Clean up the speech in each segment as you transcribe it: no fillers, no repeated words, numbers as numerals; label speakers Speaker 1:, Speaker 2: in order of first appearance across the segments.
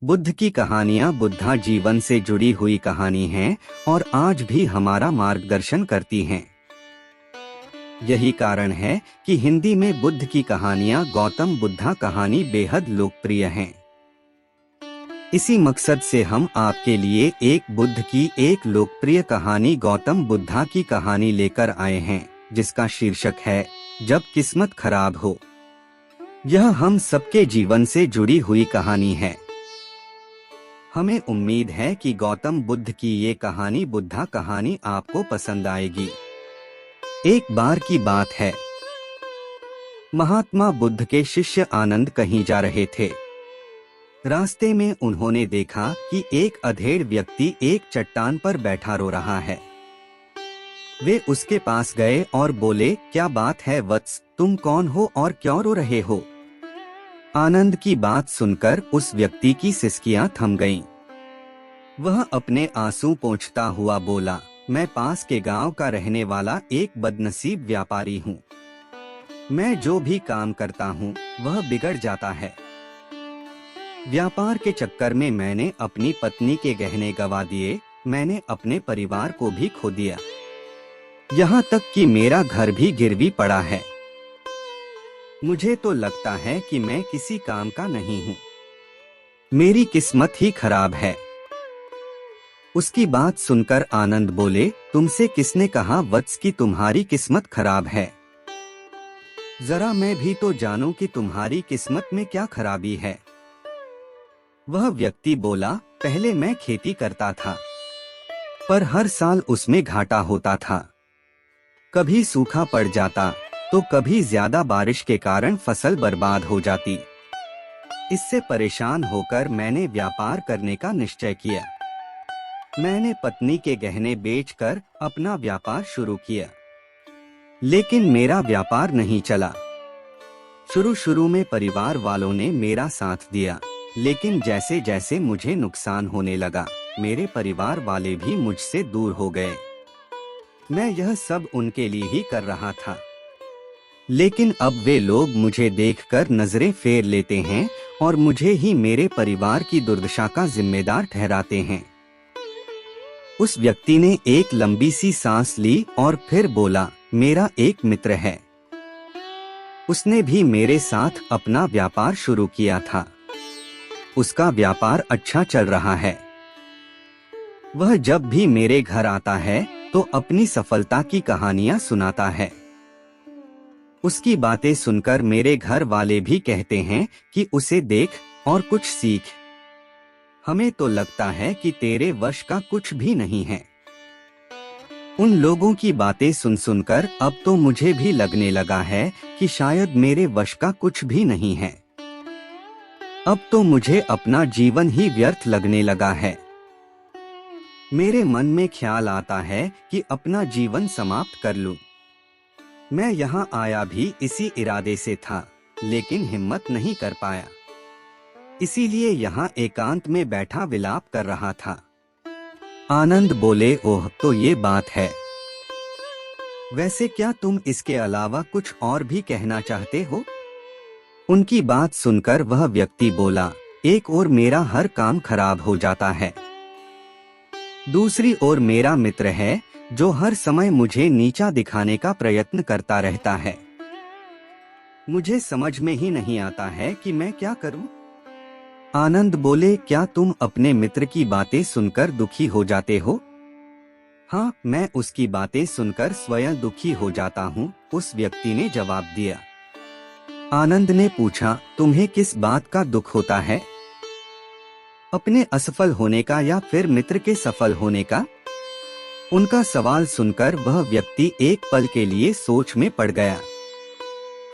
Speaker 1: बुद्ध की कहानियाँ बुद्धा जीवन से जुड़ी हुई कहानी हैं और आज भी हमारा मार्गदर्शन करती हैं। यही कारण है कि हिंदी में बुद्ध की कहानियाँ गौतम बुद्धा कहानी बेहद लोकप्रिय हैं। इसी मकसद से हम आपके लिए एक बुद्ध की एक लोकप्रिय कहानी गौतम बुद्धा की कहानी लेकर आए हैं, जिसका शीर्षक है जब किस्मत खराब हो। यह हम सबके जीवन से जुड़ी हुई कहानी है। हमें उम्मीद है कि गौतम बुद्ध की ये कहानी बुद्धा कहानी आपको पसंद आएगी। एक बार की बात है, महात्मा बुद्ध के शिष्य आनंद कहीं जा रहे थे। रास्ते में उन्होंने देखा कि एक अधेड़ व्यक्ति एक चट्टान पर बैठा रो रहा है। वे उसके पास गए और बोले, क्या बात है वत्स, तुम कौन हो और क्यों रो रहे हो? आनंद की बात सुनकर उस व्यक्ति की सिसकियां थम गईं। वह अपने आंसू पोंछता हुआ बोला, मैं पास के गांव का रहने वाला एक बदनसीब व्यापारी हूँ। मैं जो भी काम करता हूँ वह बिगड़ जाता है। व्यापार के चक्कर में मैंने अपनी पत्नी के गहने गंवा दिए, मैंने अपने परिवार को भी खो दिया, यहाँ तक कि मेरा घर भी गिरवी पड़ा है। मुझे तो लगता है कि मैं किसी काम का नहीं हूँ, मेरी किस्मत ही खराब है। उसकी बात सुनकर आनंद बोले, तुमसे किसने कहा वत्स कि तुम्हारी किस्मत खराब है? जरा मैं भी तो जानूं कि तुम्हारी किस्मत में क्या खराबी है। वह व्यक्ति बोला, पहले मैं खेती करता था, पर हर साल उसमें घाटा होता था। कभी सूखा पड़ जाता तो कभी ज्यादा बारिश के कारण फसल बर्बाद हो जाती। इससे परेशान होकर मैंने व्यापार करने का निश्चय किया। मैंने पत्नी के गहने बेचकर अपना व्यापार शुरू किया, लेकिन मेरा व्यापार नहीं चला। शुरू में परिवार वालों ने मेरा साथ दिया, लेकिन जैसे जैसे मुझे नुकसान होने लगा, मेरे परिवार वाले भी मुझसे दूर हो गए। मैं यह सब उनके लिए ही कर रहा था, लेकिन अब वे लोग मुझे देखकर नजरें फेर लेते हैं और मुझे ही मेरे परिवार की दुर्दशा का जिम्मेदार ठहराते हैं। उस व्यक्ति ने एक लंबी सी सांस ली और फिर बोला, मेरा एक मित्र है, उसने भी मेरे साथ अपना व्यापार शुरू किया था। उसका व्यापार अच्छा चल रहा है। वह जब भी मेरे घर आता है तो अपनी सफलता की कहानियां सुनाता है। उसकी बातें सुनकर मेरे घर वाले भी कहते हैं कि उसे देख और कुछ सीख। हमें तो लगता है कि तेरे वश का कुछ भी नहीं है। उन लोगों की बातें सुन सुनकर अब तो मुझे भी लगने लगा है कि शायद मेरे वश का कुछ भी नहीं है। अब तो मुझे अपना जीवन ही व्यर्थ लगने लगा है। मेरे मन में ख्याल आता है कि अपना जीवन समाप्त कर लूं। मैं यहाँ आया भी इसी इरादे से था, लेकिन हिम्मत नहीं कर पाया। इसीलिए यहाँ एकांत में बैठा विलाप कर रहा था। आनंद बोले, ओह तो ये बात है। वैसे क्या तुम इसके अलावा कुछ और भी कहना चाहते हो? उनकी बात सुनकर वह व्यक्ति बोला, एक ओर मेरा हर काम खराब हो जाता है, दूसरी ओर मेरा मित्र है जो हर समय मुझे नीचा दिखाने का प्रयत्न करता रहता है। मुझे समझ में ही नहीं आता है कि मैं क्या करूं। आनंद बोले, क्या तुम अपने मित्र की बातें सुनकर दुखी हो जाते हो? हाँ, मैं उसकी बातें सुनकर स्वयं दुखी हो जाता हूँ, उस व्यक्ति ने जवाब दिया। आनंद ने पूछा, तुम्हें किस बात का दुख होता है? अपने असफल होने का या फिर मित्र के सफल होने का? उनका सवाल सुनकर वह व्यक्ति एक पल के लिए सोच में पड़ गया।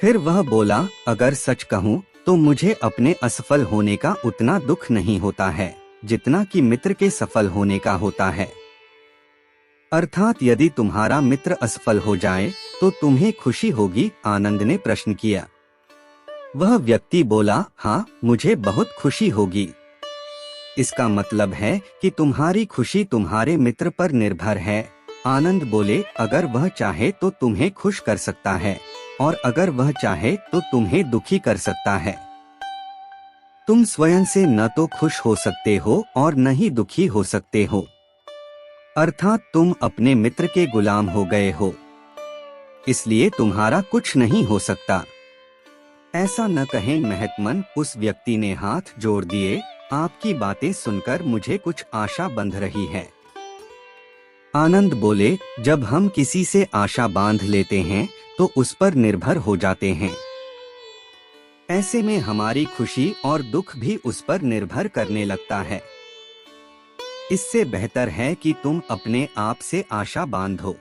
Speaker 1: फिर वह बोला, अगर सच कहूं तो मुझे अपने असफल होने का उतना दुख नहीं होता है जितना कि मित्र के सफल होने का होता है। अर्थात यदि तुम्हारा मित्र असफल हो जाए तो तुम्हें खुशी होगी? आनंद ने प्रश्न किया। वह व्यक्ति बोला, हाँ, मुझे बहुत खुशी होगी। इसका मतलब है कि तुम्हारी खुशी तुम्हारे मित्र पर निर्भर है। आनंद बोले, अगर वह चाहे तो तुम्हें खुश कर सकता है और अगर वह चाहे तो तुम्हें दुखी कर सकता है। तुम स्वयं से न तो खुश हो सकते हो और न ही दुखी हो सकते हो, अर्थात तुम अपने मित्र के गुलाम हो गए हो, इसलिए तुम्हारा कुछ नहीं हो सकता। ऐसा न कहें महत्मन, उस व्यक्ति ने हाथ जोड़ दिए। आपकी बातें सुनकर मुझे कुछ आशा बंध रही है। आनंद बोले, जब हम किसी से आशा बांध लेते हैं तो उस पर निर्भर हो जाते हैं। ऐसे में हमारी खुशी और दुख भी उस पर निर्भर करने लगता है। इससे बेहतर है कि तुम अपने आप से आशा बांधो।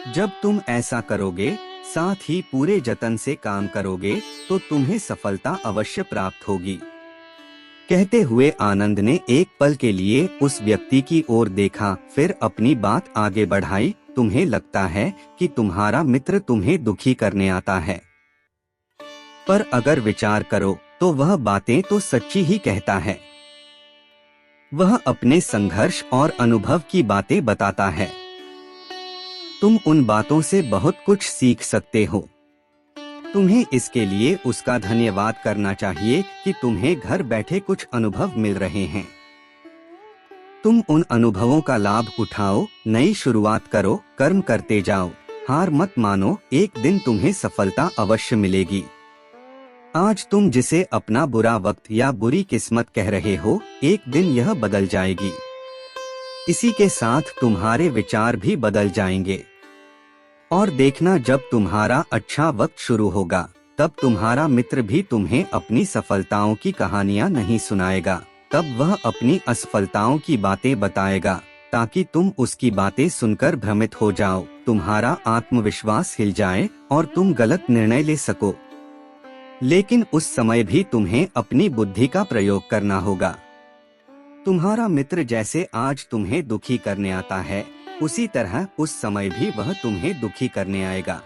Speaker 1: जब तुम ऐसा करोगे, साथ ही पूरे जतन से काम करोगे, तो तुम्हें सफलता अवश्य प्राप्त होगी। कहते हुए आनंद ने एक पल के लिए उस व्यक्ति की ओर देखा, फिर अपनी बात आगे बढ़ाई। तुम्हें लगता है कि तुम्हारा मित्र तुम्हें दुखी करने आता है, पर अगर विचार करो तो वह बातें तो सच्ची ही कहता है। वह अपने संघर्ष और अनुभव की बातें बताता है। तुम उन बातों से बहुत कुछ सीख सकते हो। तुम्हें इसके लिए उसका धन्यवाद करना चाहिए कि तुम्हें घर बैठे कुछ अनुभव मिल रहे हैं। तुम उन अनुभवों का लाभ उठाओ, नई शुरुआत करो, कर्म करते जाओ, हार मत मानो, एक दिन तुम्हें सफलता अवश्य मिलेगी। आज तुम जिसे अपना बुरा वक्त या बुरी किस्मत कह रहे हो, एक दिन यह बदल जाएगी। इसी के साथ तुम्हारे विचार भी बदल जाएंगे। और देखना, जब तुम्हारा अच्छा वक्त शुरू होगा, तब तुम्हारा मित्र भी तुम्हें अपनी सफलताओं की कहानियां नहीं सुनाएगा, तब वह अपनी असफलताओं की बातें बताएगा, ताकि तुम उसकी बातें सुनकर भ्रमित हो जाओ, तुम्हारा आत्मविश्वास हिल जाए और तुम गलत निर्णय ले सको। लेकिन उस समय भी तुम्हें अपनी बुद्धि का प्रयोग करना होगा। तुम्हारा मित्र जैसे आज तुम्हें दुखी करने आता है, उसी तरह उस समय भी वह तुम्हें दुखी करने आएगा,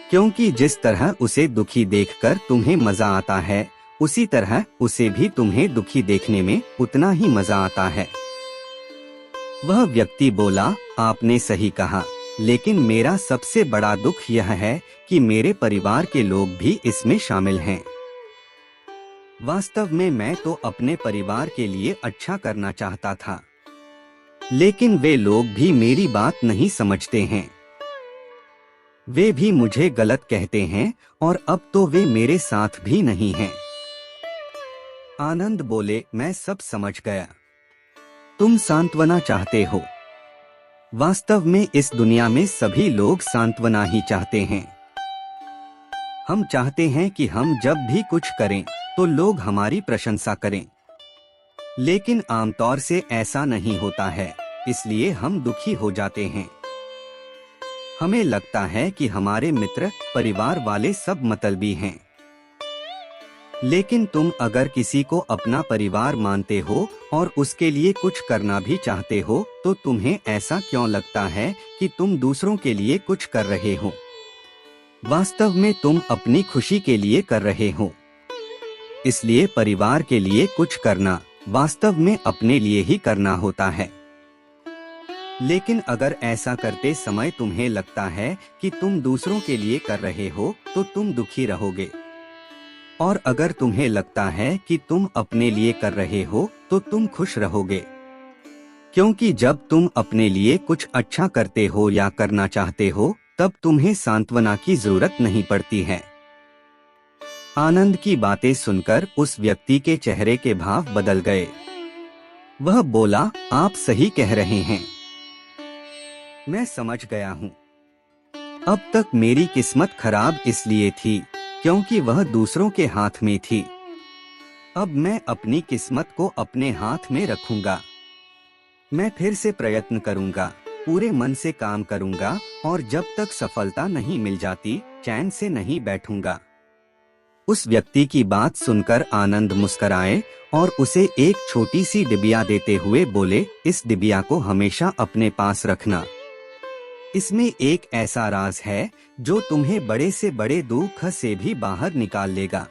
Speaker 1: क्योंकि जिस तरह उसे दुखी देखकर तुम्हें मजा आता है, उसी तरह उसे भी तुम्हें दुखी देखने में उतना ही मजा आता है। वह व्यक्ति बोला, आपने सही कहा, लेकिन मेरा सबसे बड़ा दुख यह है कि मेरे परिवार के लोग भी इसमें शामिल हैं। वास्तव में मैं तो अपने परिवार के लिए अच्छा करना चाहता था, लेकिन वे लोग भी मेरी बात नहीं समझते हैं। वे भी मुझे गलत कहते हैं और अब तो वे मेरे साथ भी नहीं हैं। आनंद बोले, मैं सब समझ गया। तुम सांत्वना चाहते हो। वास्तव में इस दुनिया में सभी लोग सांत्वना ही चाहते हैं। हम चाहते हैं कि हम जब भी कुछ करें तो लोग हमारी प्रशंसा करें, लेकिन आमतौर से ऐसा नहीं होता है, इसलिए हम दुखी हो जाते हैं। हमें लगता है कि हमारे मित्र, परिवार वाले सब मतलबी हैं। लेकिन तुम अगर किसी को अपना परिवार मानते हो और उसके लिए कुछ करना भी चाहते हो, तो तुम्हें ऐसा क्यों लगता है कि तुम दूसरों के लिए कुछ कर रहे हो? वास्तव में तुम अपनी खुशी के लिए कर रहे हो। इसलिए परिवार के लिए कुछ करना वास्तव में अपने लिए ही करना होता है। लेकिन अगर ऐसा करते समय तुम्हें लगता है कि तुम दूसरों के लिए कर रहे हो, तो तुम दुखी रहोगे। और अगर तुम्हें लगता है कि तुम अपने लिए कर रहे हो, तो तुम खुश रहोगे। क्योंकि जब तुम अपने लिए कुछ अच्छा करते हो या करना चाहते हो, तब तुम्हें सांत्वना की जरूरत नहीं पड़ती है। आनंद की बातें सुनकर उस व्यक्ति के चेहरे के भाव बदल गए। वह बोला, आप सही कह रहे हैं, मैं समझ गया हूँ। अब तक मेरी किस्मत खराब इसलिए थी क्योंकि वह दूसरों के हाथ में थी। अब मैं अपनी किस्मत को अपने हाथ में रखूंगा। मैं फिर से प्रयत्न करूंगा, पूरे मन से काम करूंगा और जब तक सफलता नहीं मिल जाती, चैन से नहीं बैठूंगा। उस व्यक्ति की बात सुनकर आनंद मुस्कुराए और उसे एक छोटी सी डिबिया देते हुए बोले, इस डिबिया को हमेशा अपने पास रखना। इसमें एक ऐसा राज है जो तुम्हें बड़े से बड़े दुख से भी बाहर निकाल लेगा।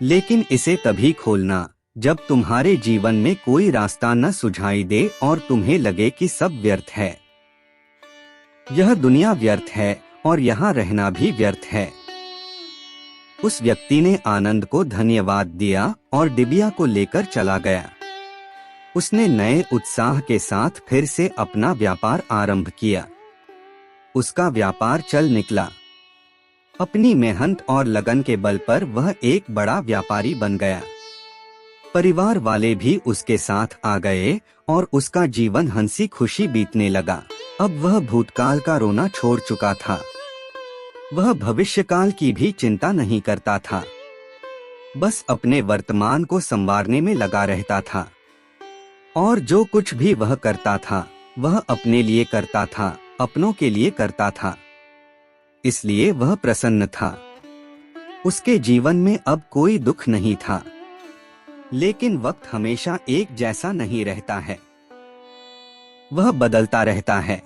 Speaker 1: लेकिन इसे तभी खोलना जब तुम्हारे जीवन में कोई रास्ता न सुझाई दे और तुम्हें लगे कि सब व्यर्थ है। यह दुनिया व्यर्थ है और यहाँ रहना भी व्यर्थ है। उस व्यक्ति ने आनंद को धन्यवाद दिया और डिबिया को लेकर चला गया। उसने नए उत्साह के साथ फिर से अपना व्यापार आरंभ किया। उसका व्यापार चल निकला। अपनी मेहनत और लगन के बल पर वह एक बड़ा व्यापारी बन गया। परिवार वाले भी उसके साथ आ गए और उसका जीवन हंसी खुशी बीतने लगा। अब वह भूतकाल का रोना छोड़ चुका था। वह भविष्यकाल की भी चिंता नहीं करता था, बस अपने वर्तमान को संवारने में लगा रहता था। और जो कुछ भी वह करता था वह अपने लिए करता था, अपनों के लिए करता था। इसलिए वह प्रसन्न था। उसके जीवन में अब कोई दुख नहीं था। लेकिन वक्त हमेशा एक जैसा नहीं रहता है, वह बदलता रहता है।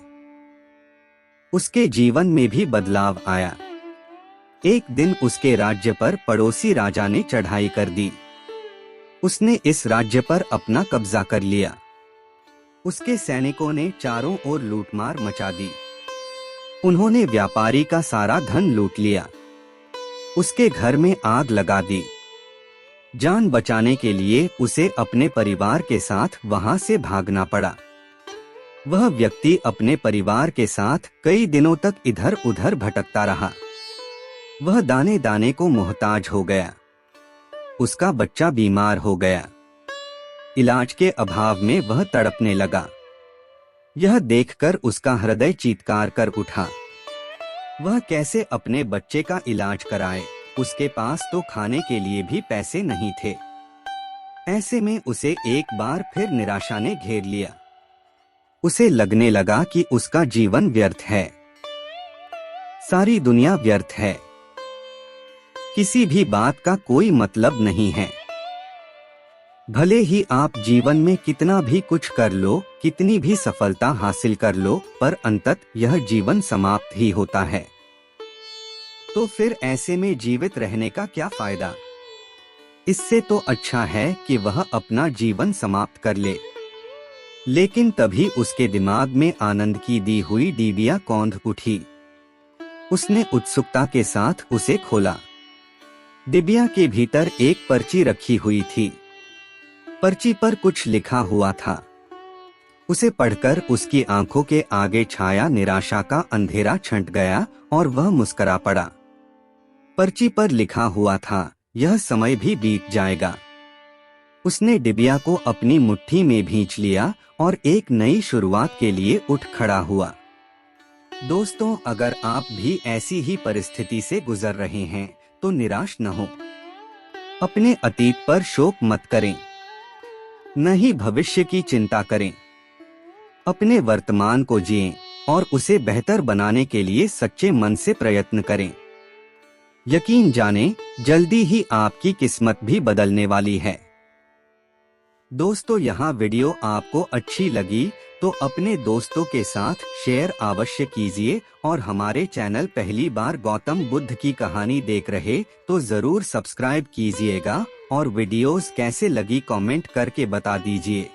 Speaker 1: उसके जीवन में भी बदलाव आया। एक दिन उसके राज्य पर पड़ोसी राजा ने चढ़ाई कर दी। उसने इस राज्य पर अपना कब्जा कर लिया। उसके सैनिकों ने चारों ओर लूटमार मचा दी। उन्होंने व्यापारी का सारा धन लूट लिया। उसके घर में आग लगा दी। जान बचाने के लिए उसे अपने परिवार के साथ वहां से भागना पड़ा। वह व्यक्ति अपने परिवार के साथ कई दिनों तक इधर उधर भटकता रहा। वह दाने दाने को मोहताज हो गया। उसका बच्चा बीमार हो गया। इलाज के अभाव में वह तड़पने लगा। यह देखकर उसका हृदय चीत्कार कर उठा। वह कैसे अपने बच्चे का इलाज कराए? उसके पास तो खाने के लिए भी पैसे नहीं थे। ऐसे में उसे एक बार फिर निराशा ने घेर लिया। उसे लगने लगा कि उसका जीवन व्यर्थ है, सारी दुनिया व्यर्थ है, किसी भी बात का कोई मतलब नहीं है। भले ही आप जीवन में कितना भी कुछ कर लो, कितनी भी सफलता हासिल कर लो, पर अंततः यह जीवन समाप्त ही होता है। तो फिर ऐसे में जीवित रहने का क्या फायदा? इससे तो अच्छा है कि वह अपना जीवन समाप्त कर ले। लेकिन तभी उसके दिमाग में आनंद की दी हुई डिबिया कौंध उठी। उसने उत्सुकता के साथ उसे खोला। डिबिया के भीतर एक पर्ची रखी हुई थी। पर्ची पर कुछ लिखा हुआ था। उसे पढ़कर उसकी आंखों के आगे छाया निराशा का अंधेरा छंट गया और वह मुस्कुरा पड़ा। पर्ची पर लिखा हुआ था, यह समय भी बीत जाएगा। उसने डिबिया को अपनी मुट्ठी में भींच लिया और एक नई शुरुआत के लिए उठ खड़ा हुआ। दोस्तों, अगर आप भी ऐसी ही परिस्थिति से गुजर रहे हैं तो निराश न हो। अपने अतीत पर शोक मत करें, न ही भविष्य की चिंता करें। अपने वर्तमान को जिएं और उसे बेहतर बनाने के लिए सच्चे मन से प्रयत्न करें। यकीन जानें, जल्दी ही आपकी किस्मत भी बदलने वाली है। दोस्तों, यहाँ वीडियो आपको अच्छी लगी तो अपने दोस्तों के साथ शेयर अवश्य कीजिए और हमारे चैनल पहली बार गौतम बुद्ध की कहानी देख रहे तो जरूर सब्सक्राइब कीजिएगा और वीडियोस कैसे लगी कमेंट करके बता दीजिए।